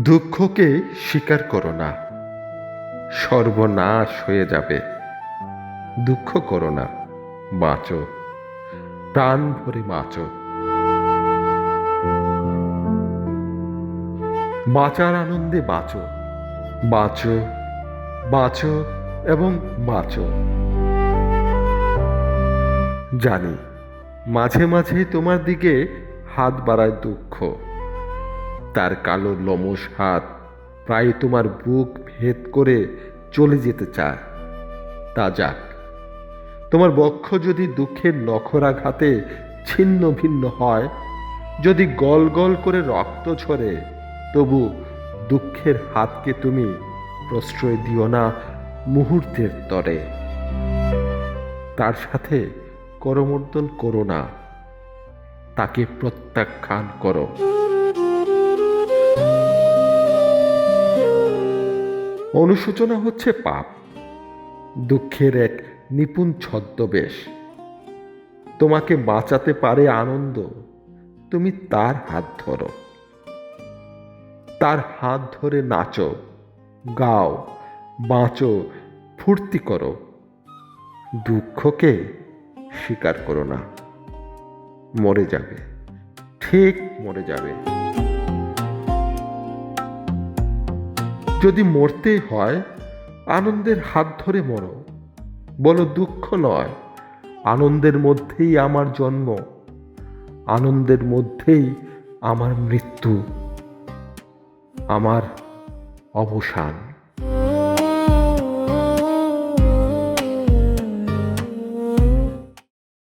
দুঃখকে স্বীকার করো না, সর্বনাশ হয়ে যাবে। দুঃখ করো না, বাঁচো, প্রাণ ভরে বাঁচো। বাঁচার আনন্দে বাঁচো, বাঁচো, বাঁচো এবং বাঁচো। জানি মাঝে মাঝে তোমার দিকে হাত বাড়ায় দুঃখ, তার কালো লোমশ হাত প্রায় তোমার বুক ভেদ করে চলে যেতে চায়। তা যাক, তোমার বক্ষ যদি দুঃখের নখরাঘাতে ছিন্ন ভিন্ন হয়, যদি গল গল করে রক্ত ঝরে, তবু দুঃখের হাতকে তুমি প্রশ্রয় দিও না মুহূর্তের তরে। তার সাথে করমর্দন করো না, তাকে প্রত্যাখ্যান করো। অনুশোচনা হচ্ছে পাপ, দুঃখের এক নিপুণ ছদ্মবেশ। তোমাকে বাঁচাতে পারে আনন্দ, তুমি তার হাত ধরো, তার হাত ধরে নাচো, গাও, বাঁচো, ফুর্তি করো। দুঃখকে স্বীকার করো না, মরে যাবে, ঠিক মরে যাবে। যদি মরতেই হয়, আনন্দের হাত ধরে মরো। বলো দুঃখ নয়, আনন্দের মধ্যেই আমার জন্ম, আনন্দের মধ্যেই আমার মৃত্যু, আমার অবসান।